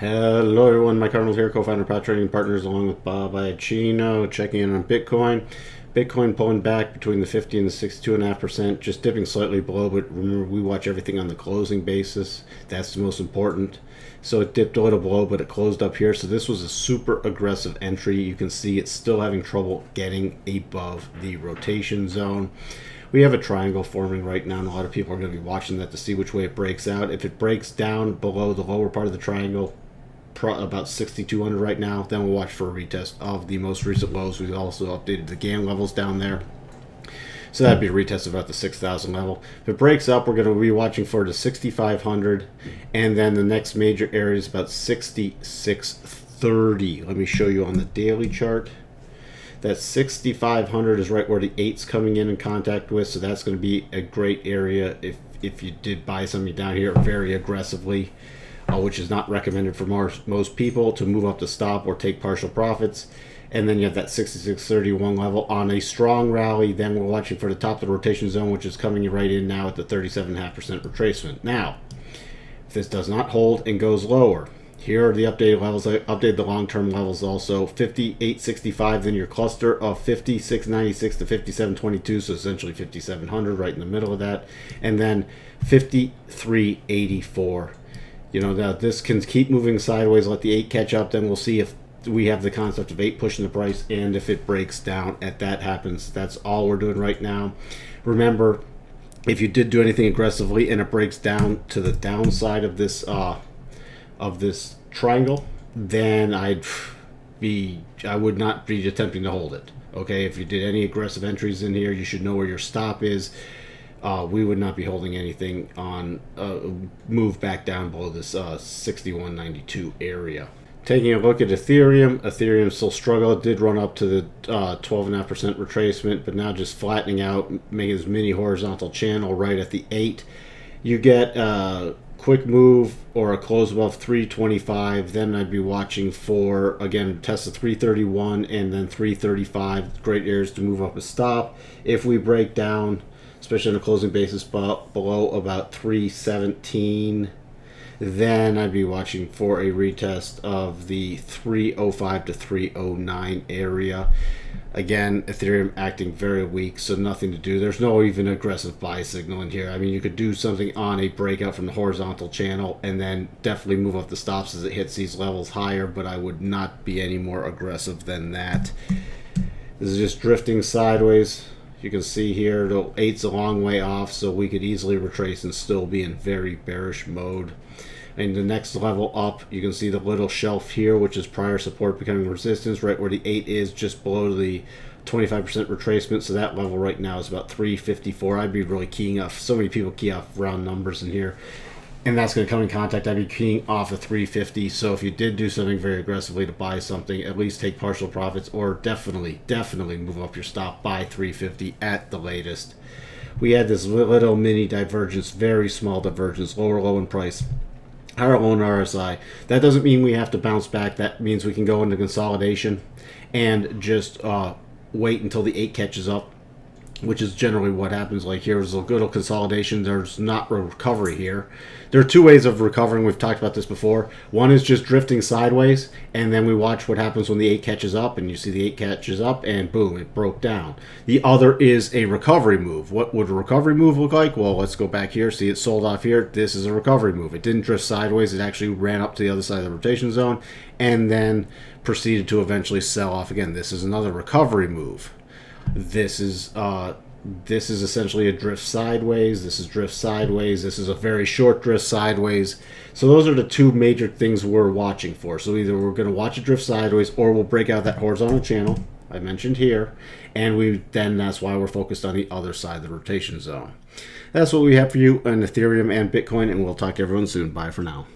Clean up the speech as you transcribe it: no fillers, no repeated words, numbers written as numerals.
Hello everyone, Mike Arnold here, co-founder of Pot Trading Partners, along with Bob Iacchino, checking in on Bitcoin. Bitcoin pulling back between the 50 and the 62.5%, just dipping slightly below, but remember we watch everything on the closing basis. That's the most important. So it dipped a little below, but it closed up here. So this was a super aggressive entry. You can see it's still having trouble getting above the rotation zone. We have a triangle forming right now, and a lot of people are going to be watching that to see which way it breaks out. If it breaks down below the lower part of the triangle, about 6,200 right now, then we'll watch for a retest of the most recent lows. We've also updated the GAN levels down there, so that'd be a retest of about the 6,000 level. If it breaks up, we're going to be watching for the 6,500, and then the next major area is about 6,630. Let me show you on the daily chart. That 6,500 is right where the 8's coming in contact with, so that's going to be a great area if you did buy something down here very aggressively, which is not recommended for most people, to move up to stop or take partial profits. And then you have that 6631 level on a strong rally. Then we're watching for the top of the rotation zone, which is coming right in now at the 37.5% retracement. Now, if this does not hold and goes lower, here are the updated levels. I updated the long-term levels also. 5865, then your cluster of 5696 to 5722, so essentially 5700 right in the middle of that. And then 5384. You know, that this can keep moving sideways, let the 8 catch up, then we'll see if we have the concept of 8 pushing the price, and if it breaks down, if that happens. That's all we're doing right now. Remember, if you did do anything aggressively and it breaks down to the downside of this triangle, then I would not be attempting to hold it. Okay, if you did any aggressive entries in here, you should know where your stop is. We would not be holding anything on move back down below this 6192 area. Taking a look at Ethereum still struggled. It did run up to the 12.5% retracement, but now just flattening out, making this mini horizontal channel right at the 8. You get a quick move or a close above 325, then I'd be watching for, again, test of 331 and then 335. Great areas to move up a stop. If we break down, especially on a closing basis below about 317, then I'd be watching for a retest of the 305 to 309 area. Again, Ethereum acting very weak, so nothing to do. There's no even aggressive buy signal in here. I mean, you could do something on a breakout from the horizontal channel and then definitely move up the stops as it hits these levels higher, but I would not be any more aggressive than that. This is just drifting sideways. You can see here the 8's a long way off, so we could easily retrace and still be in very bearish mode. And the next level up, you can see the little shelf here, which is prior support becoming resistance, right where the 8 is, just below the 25% retracement. So that level right now is about 354. I'd be really keying off, so many people key off round numbers in here, and that's going to come in contact. I'd be keying off of 350. So if you did do something very aggressively to buy something, at least take partial profits, or definitely move up your stop by 350 at the latest. We had this little mini divergence, very small divergence, lower low in price, higher low in RSI. That doesn't mean we have to bounce back. That means we can go into consolidation and just wait until the 8 catches up, which is generally what happens. Like here's a good consolidation. There's not a recovery here. There are two ways of recovering. We've talked about this before. One is just drifting sideways, and then we watch what happens when the 8 catches up, and you see the 8 catches up, and boom, it broke down. The other is a recovery move. What would a recovery move look like? Well, let's go back here. See, it sold off here. This is a recovery move. It didn't drift sideways. It actually ran up to the other side of the rotation zone, and then proceeded to eventually sell off again. This is another recovery move. This is essentially a drift sideways. This is drift sideways. This is a very short drift sideways. So those are the two major things we're watching for. So either we're going to watch it drift sideways, or we'll break out that horizontal channel I mentioned here, and that's why we're focused on the other side of the rotation zone. That's what we have for you on Ethereum and Bitcoin, and we'll talk to everyone soon. Bye for now.